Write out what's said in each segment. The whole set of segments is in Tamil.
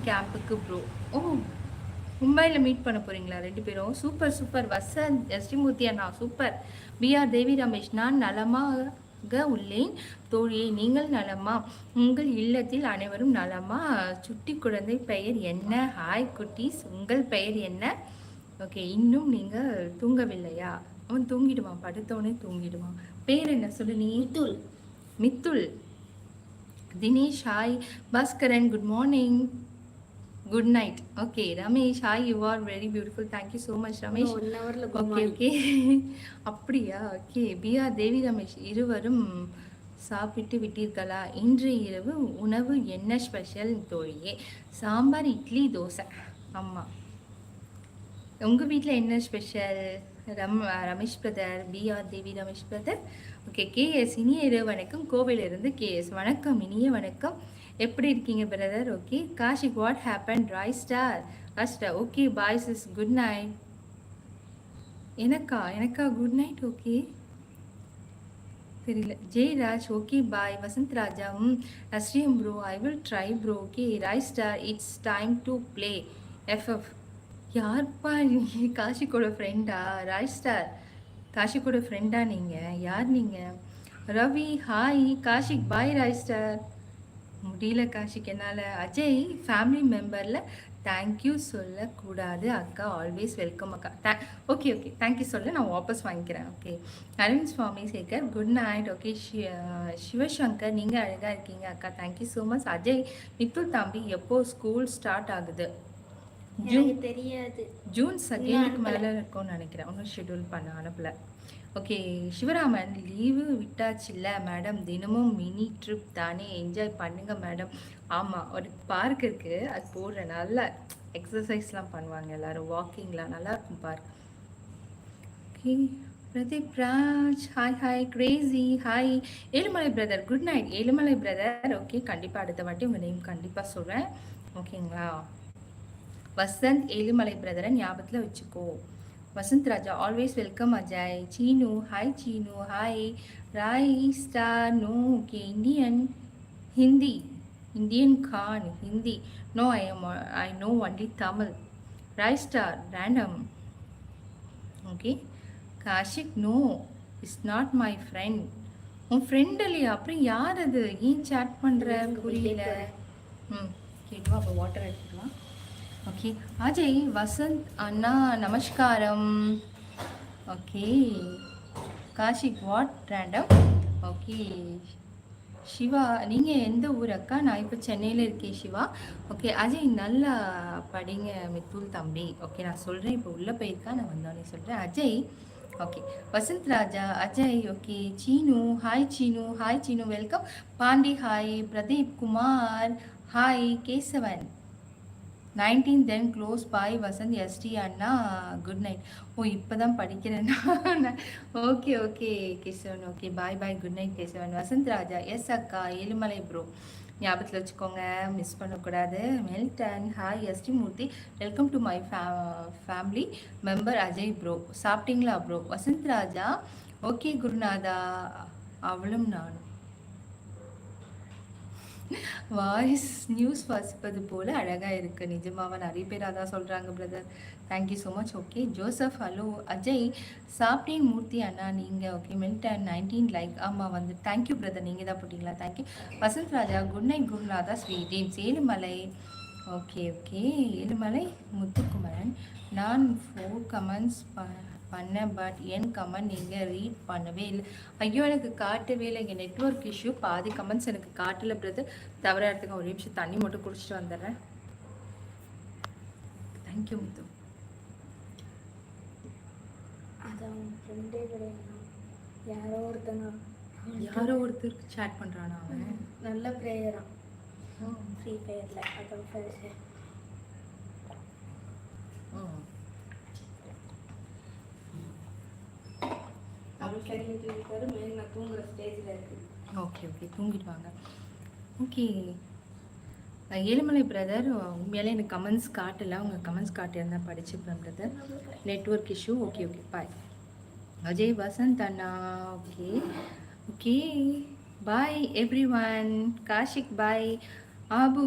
கேம்புக்கு ப்ரோ. ஓ, மும்பையில் மீட் பண்ண போகிறீங்களா 2 பேரும்? Super super. வசந்த் ஸ்ரீமூர்த்தி அண்ணா சூப்பர். பிஆர் தேவி ரமேஷ், நான் நலமாக உள்ளேன் தோழியை, நீங்கள் நலமா? உங்கள் இல்லத்தில் அனைவரும் நலமா? சுட்டி குழந்தை பெயர் என்ன? ஹாய் குட்டீஸ், உங்கள் பெயர் என்ன? ஓகே, இன்னும் நீங்கள் தூங்கவில்லையா? அவன் தூங்கிடுவான், படுத்தவனே தூங்கிடுவான். பேர் என்ன சொல்லு நீ? Mithul. Mithul. Dinesh hi. Baskaran good morning, good night. Okay Ramesh hi, you are very beautiful, thank you so much Ramesh. Okay okay அப்படியா? ஓகே. பிஆர் தேவி ரமேஷ், இருவரும் சாப்பிட்டு விட்டீர்களா? இன்று இரவு உணவு என்ன ஸ்பெஷல் தோழியே? சாம்பார், இட்லி, தோசை. ஆமாம். உங்கள் வீட்டில் என்ன special? Ramesh brother, PR Devi Ramesh brother. Okay. KS இனிய இரவு வணக்கம், கோவிலிருந்து கேஎஸ். வணக்கம், இனிய வணக்கம். எப்படி இருக்கீங்க brother? Okay. Kashik, what happen? Roy star அஸ்டா. Okay bye sis, good night. எனக்கா குட் நைட்? ஓகே தெரியல. Jayaraj, okay bye. வசந்த் ராஜா, அஸ்ரீம் bro, I will try bro. Okay. Roy star, it's time to play FF. யார்ப்பா நீங்கள்? காஷிக்கோட ஃப்ரெண்டா? ராய் ஸ்டார் காஷிக்கோட ஃப்ரெண்டா நீங்கள்? யார் நீங்கள்? Ravi hi. Kashik bye. Roy star முடியல காஷிக் என்னால். அஜய், ஃபேமிலி மெம்பரில் தேங்க்யூ சொல்லக்கூடாது அக்கா, ஆல்வேஸ் வெல்கம் அக்கா. ஓகே ஓகே, தேங்க்யூ சொல்ல நான் வாபஸ் வாங்கிக்கிறேன். Okay. Arvind Swami Sekar, good night. Okay. Sivashankar, நீங்கள் அழகாக இருக்கீங்க அக்கா, thank you so much. Ajay, Mithul தம்பி, எப்போ ஸ்கூல் ஸ்டார்ட் ஆகுது? தெரியாது, ஜூன் 2 மேலே இருக்கும்னு நினைக்கிறேன். ஒன்றும் ஷெட்யூல் பண்ண அனுப்பல. ஓகே. சிவராமன், லீவு விட்டாச்சுல்ல மேடம், தினமும் மினி ட்ரிப் தானே, என்ஜாய் பண்ணுங்க மேடம். ஆமாம், ஒரு பார்க் இருக்குது, அது போடுறேன். நல்லா எக்ஸசைஸ்லாம் பண்ணுவாங்க எல்லோரும், வாக்கிங்லாம் நல்லாயிருக்கும் park. Okay. Pradeep Raj hi hi. Crazy hi. Ezhumalai brother, good night Ezhumalai brother. Okay, கண்டிப்பாக அடுத்த வாட்டி உங்கள் நேம் கண்டிப்பாக சொல்கிறேன். ஓகேங்களா? வசந்த் ஏழுமலை பிரதரை ஞாபகத்தில் வச்சுக்கோ. Vasanth Raja, always welcome. Ajay. Seenu hi. Seenu hi. Roy star, no. Okay. Hindi, Indian can Hindi. No, I know only Tamil. Roy star, random. Okay. Kashik, no, it's not my friend. உன் ஃப்ரெண்ட் இல்லையா? அப்புறம் யார் அது? ஏன் சேட் பண்ணுற? புரியல. கேட்டுவா, அப்போ வாட்டர் எடுத்துக்கலாம். ஓகே. அஜய், வசந்த் அண்ணா நமஸ்காரம். Okay. Kashik, what random. Okay. Siva, நீங்கள் எந்த ஊர் அக்கா? நான் இப்போ சென்னையில் இருக்கேன் சிவா. ஓகே. அஜய், நல்லா படிங்க மித்துல் தம்பி. ஓகே, நான் சொல்கிறேன். இப்போ உள்ளே போயிருக்கா, நான் வந்தோடனே சொல்கிறேன். Ajay. Okay. Vasanth Raja, Ajay. Okay. Seenu hi. Seenu hi. Seenu welcome. Pandi hi. Pradeep Kumar hi. Keshavan 19 then close bye. Vasanth ST அண்ணா, குட் நைட். ஓ, இப்போ தான் படிக்கிறேன்னா? Okay okay Keshavan. Okay, bye bye, good night Keshavan. Vasanth Raja, yes அக்கா. ஏழுமலை ப்ரோ, ஞாபகத்தில் வச்சுக்கோங்க, மிஸ் பண்ணக்கூடாது. Melton hi. ST Murthy, welcome to my family member Ajay bro. சாப்பிட்டீங்களா ப்ரோ? வசந்த் ராஜா, ஓகே குருநாதா. அவளும் நானும் வாய்ஸ் நியூஸ் வாசிப்பது போல் அழகாக இருக்குது. நிஜமாவா? நிறைய பேர் அதான் சொல்கிறாங்க brother. Thank you so much. Okay. Joseph hello. Ajay, சாப்பிட்டேன் மூர்த்தி அண்ணா, நீங்கள்? ஓகே. Milton 19 like. ஆமாம் வந்து, தேங்க்யூ பிரதர், நீங்கள் தான் போட்டிங்களா? தேங்க்யூ. வசந்த் ராஜா, குட் நைட் குருநாதா sweet dreams. Ezhumalai, okay okay. Ezhumalai Muthukumaran, நான் 4 கமெண்ட்ஸ் பண்ணேன், பட் என் கமெண்ட் நீங்கள் ரீட் பண்ணவே இல்லை. ஐயோ, எனக்கு காட்டவே இல்லை. இங்கே நெட்ஒர்க் இஷ்யூ, பாதி கமெண்ட்ஸ் எனக்கு காட்டலை பிரதர். தவிர இடத்துக்கு ஒரு நிமிஷம் தண்ணி மட்டும் குடிச்சிட்டு வந்துடுறேன். தேங்க்யூ முத்து. அதான் ஃப்ரெண்டே கிடையாது, யாரோ ஒருத்தருக்கு சேட் பண்ணுறானா அவன்? நல்ல ப்ளேயரா, ஃப்ரீ ஃபயரில். அதான் ஃப்ரெண்ட்ஸு. ஓகே ஓகே, தூங்கிட்டு வாங்க. ஓகே. ஏழுமலை பிரதர், உண்மையாலே எனக்கு கமெண்ட்ஸ் காட்டலை. உங்கள் கமெண்ட்ஸ் காட்டியிருந்தா படிச்சுப்பேன் brother. Network issue. Okay okay, bye. Ajay, Vasanth அண்ணா, okay okay, bye every. Kashik bye. Abu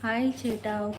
hi சேட்டா.